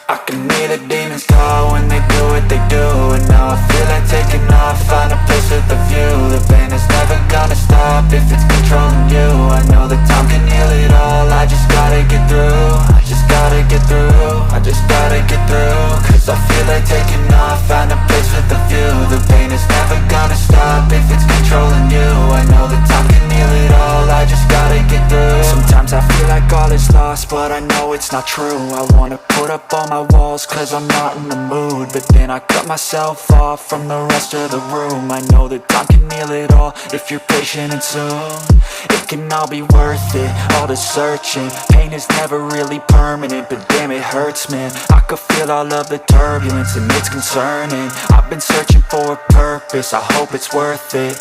I can hear the demons call when they do what they do. And now I feel like taking off, find a place with a view. The pain is never gonna stop if it's controlling you. I know that time can heal it all, I just gotta get through. I just gotta get through, I just gotta get through. Cause I feel like taking off, find a place with a view. The pain is never gonna stop if it's controlling you. I know that time can heal it all, I just gotta get through. Sometimes I feel like all is lost, but I know it's not true. I wanna put up all my walls cause I'm not in the mood, but then I cut myself off from the rest of the room. I know that time can heal it all if you're patient and soon it can all be worth it, all the searching. Pain is never really permanent, but damn it hurts, man. I could feel all of the turbulence and it's concerning. I've been searching for a purpose, I hope it's worth it.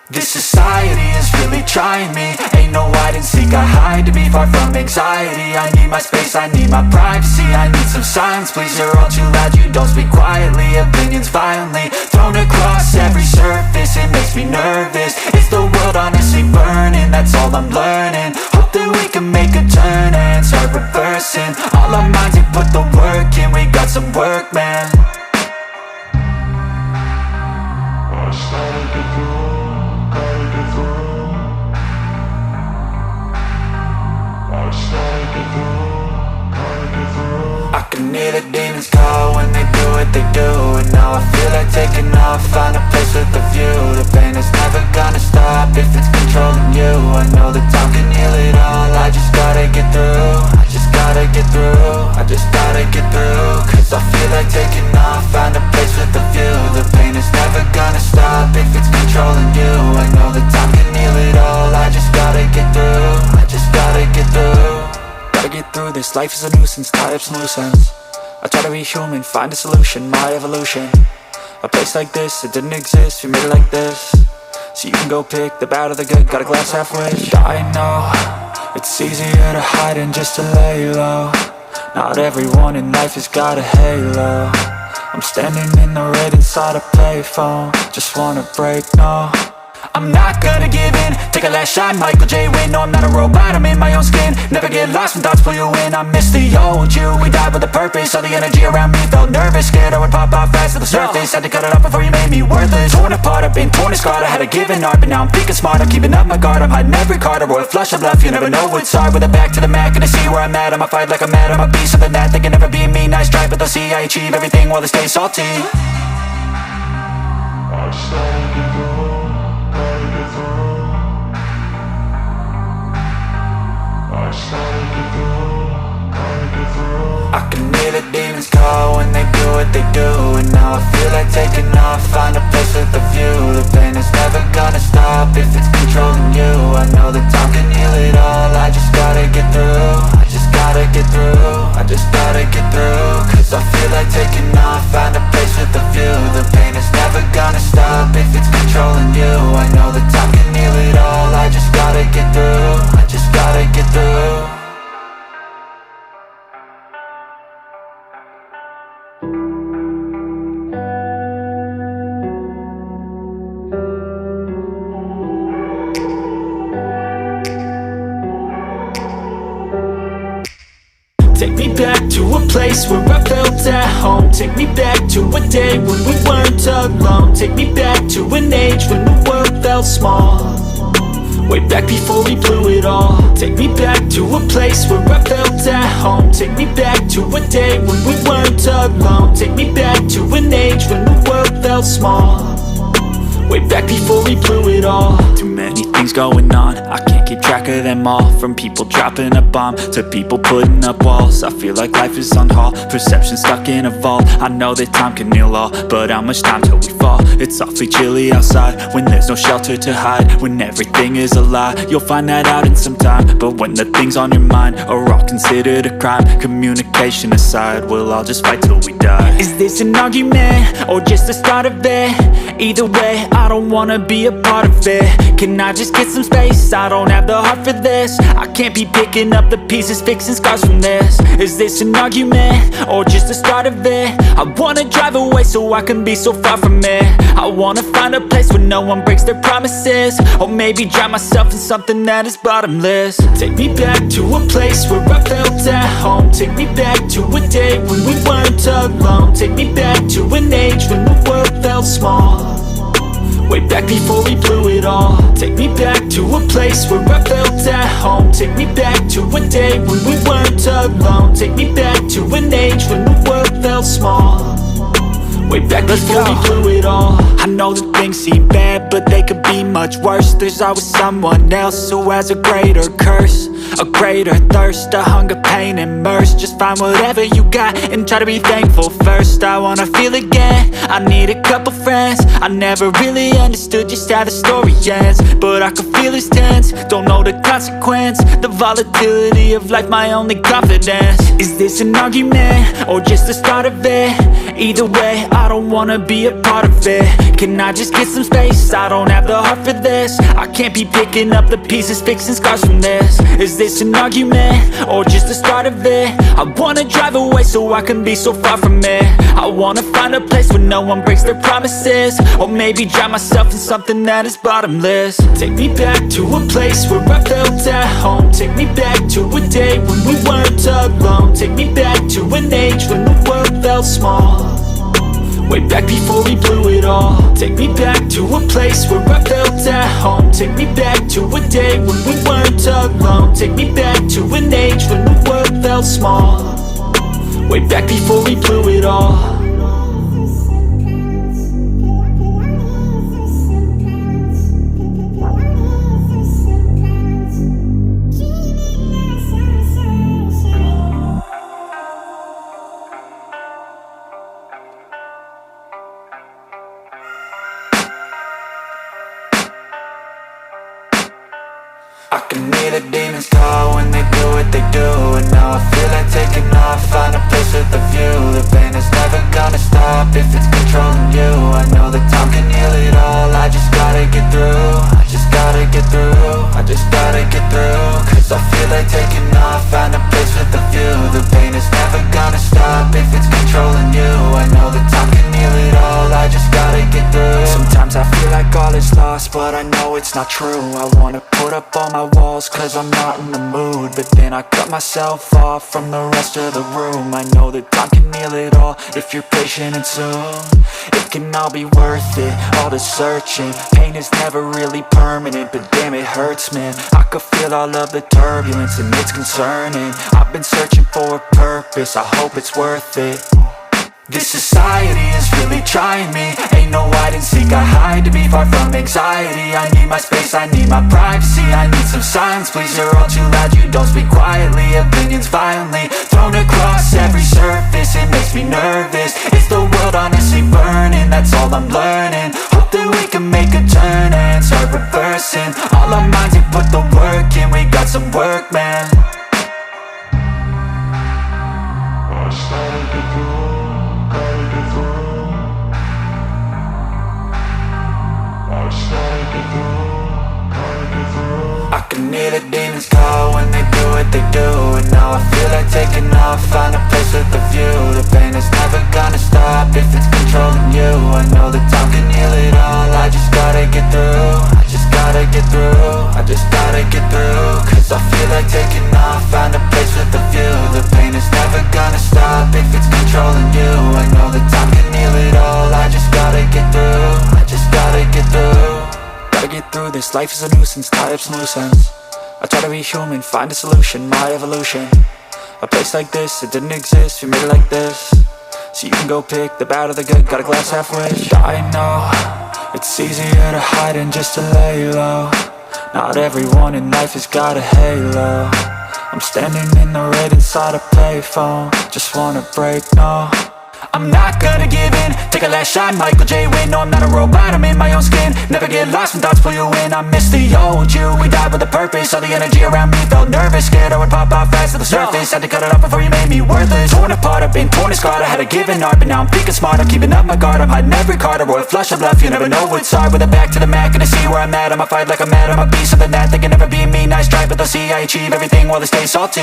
This society is really trying me. Ain't no hide and seek, I hide to be far from anxiety. I need my space, I need my privacy. I need some silence, please, you're all too loud. You don't speak quietly, opinions violently thrown across every surface. It makes me nervous, it's the world honestly burning. That's all I'm learning, hope that we can make a turn and start reversing. All our minds and put the work in, we got some work, man. I can hear the demons call when they do what they do. And now I feel like taking off, find a place with a view. The pain is never gonna stop if it's controlling you. I know that time can heal it all, I just gotta get through. I just gotta get through, I just gotta get through. Cause I feel like taking off, find a place with a view. The pain is never gonna stop if it's controlling you. I know that time can heal it all, I just gotta get through. I just gotta get through. Gotta get through this, life is a nuisance, tie up some loose ends. I try to be human, find a solution, my evolution. A place like this, it didn't exist, we made it like this. So you can go pick the bad or the good, got a glass halfway. I know, it's easier to hide than just to lay low. Not everyone in life has got a halo. I'm standing in the red inside a payphone, just wanna break, no. I'm not gonna give in, take a last shot, Michael J. Win. No, I'm not a robot, I'm in my own skin. Never get lost when thoughts pull you in. I miss the old you, we died with a purpose. All the energy around me felt nervous, scared I would pop off fast to the surface. Had to cut it off before you made me worthless. Torn apart, I've been torn and scarred. I had a given art, but now I'm thinking smart. I'm keeping up my guard, I'm hiding every card. A royal flush of left, you never know what's hard. With a back to the mat, gonna see where I'm at. I'ma fight like I'm mad, I'ma be something that they can never be me. Nice try, but they'll see I achieve everything while they stay salty. I can hear the demons call when they do what they do. And now I feel like taking off, find a place with a view. The pain is never gonna stop if it's controlling you. I know that time can heal it all, I just gotta get through. I just gotta get through, I just gotta get through. Cause I feel like taking off, find a place with a view. The pain is never gonna stop if it's controlling you. I know that time can heal it all, I just gotta get through. I just gotta get through. Take me back to a place where I felt at home. Take me back to a day when we weren't alone. Take me back to an age when the world felt small. Way back before we blew it all. Take me back to a place where I felt at home. Take me back to a day when we weren't alone. Take me back to an age when the world felt small. Way back before we blew it all. Too many things going on, I can't keep track of them all. From people dropping a bomb to people putting up walls. I feel like life is on hold, perception stuck in a vault. I know that time can heal all, but how much time till we fall? It's awfully chilly outside when there's no shelter to hide. When everything is a lie, you'll find that out in some time. But when the things on your mind are all considered a crime, communication aside, we'll all just fight till we die. Is this an argument or just the start of it? Either way, I don't wanna be a part of it. Can I just just get some space. I don't have the heart for this. I can't be picking up the pieces, fixing scars from this. Is this an argument, or just the start of it? I wanna drive away so I can be so far from it. I wanna find a place where no one breaks their promises, or maybe drown myself in something that is bottomless. Take me back to a place where I felt at home. Take me back to a day when we weren't alone. Take me back to an age when the world felt small, way back before we blew it all. Take me back to a place where I felt at home. Take me back to a day when we weren't alone. Take me back to an age when the world felt small, way back before we blew it all. I know that things seem bad, but they could be much worse. There's always someone else who has a greater curse, a greater thirst, a hunger, pain, and mercy. Just find whatever you got and try to be thankful first. I wanna feel again, I need a couple friends. I never really understood just how the story ends, but I can feel it's tense, don't know the consequence. The volatility of life, my only confidence. Is this an argument, or just the start of it? Either way, I don't wanna be a part of it. Can I just get some space? I don't have the heart for this. I can't be picking up the pieces, fixing scars from this. Is this an argument, or just the start of it? I wanna drive away so I can be so far from it. I wanna find a place where no one breaks their promises, or maybe drown myself in something that is bottomless. Take me back to a place where I felt at home. Take me back to a day when we weren't alone. Take me back to an age when the world felt small, way back before we blew it all. Take me back to a place where I felt at home. Take me back to a day when we weren't alone. Take me back to an age when the world felt small, way back before we blew it all. I can hear the demons call when they do what they do, and now I feel like taking off, find a place with a view. The pain is never gonna stop if it's controlling you. I know that time can heal it all, I just gotta get through. I just gotta get through, I just gotta get through. Cause I feel like taking off, find a place with a view. The pain is never gonna stop if it's controlling you. I know that time can heal it all, I just gotta get through. Sometimes I feel like all is lost, but I know it's not true. I wanna put up all my walls cause I'm not in the mood, but then I cut myself off from the rest of the room. I know that time can heal it all if you're patient and soon it can all be worth it, all the searching. Pain is never really permanent, but damn it hurts, man. I could feel all of the turbulence and it's concerning. I've been searching for a purpose, I hope it's worth it. This society is really trying me. Ain't no hide and seek, I hide to be far from anxiety. I need my space, I need my privacy. I need some silence, please, you're all too loud. You don't speak quietly, opinions violently thrown across every surface. It makes me nervous, is the world honestly burning? That's all I'm learning. Hope that we can make a turn and start reversing. All our minds have put the work in, we got some work, man. I started to grow. I can hear the demons call when they do what they do, and now I feel like taking off, find a place with a view. The pain is never gonna stop if it's controlling you. I know that time can heal it all, I just gotta get through. I just gotta get through, I just gotta get through. Cause I feel like taking off, find a place with a view. The pain is never gonna stop if it's controlling you. I know that time can heal it all, I just gotta get through. I just gotta get through. Gotta get through this, life is a nuisance, tie up some loose ends. I try to be human, find a solution, my evolution. A place like this, it didn't exist, we made it like this. So you can go pick the bad or the good, got a glass halfway. I know, it's easier to hide than just to lay low. Not everyone in life has got a halo. I'm standing in the red inside a payphone, just wanna break, no. I'm not gonna give in, take a last shot, Michael J. Win. No, I'm not a robot, I'm in my own skin. Never get lost when thoughts pull you in. I miss the old you, we died with a purpose. All the energy around me felt nervous, scared I would pop off fast to the surface. Had to cut it off before you made me worthless. Torn apart, I've been torn and scarred. I had a given art, but now I'm thinking smart. I'm keeping up my guard, I'm hiding every card. A royal flush of left, you never know what's hard. With a back to the mat, gonna see where I'm at. I'ma fight like I'm mad, I'm a beast of the net. They can never be me, nice try, but they'll see I achieve everything while they stay salty.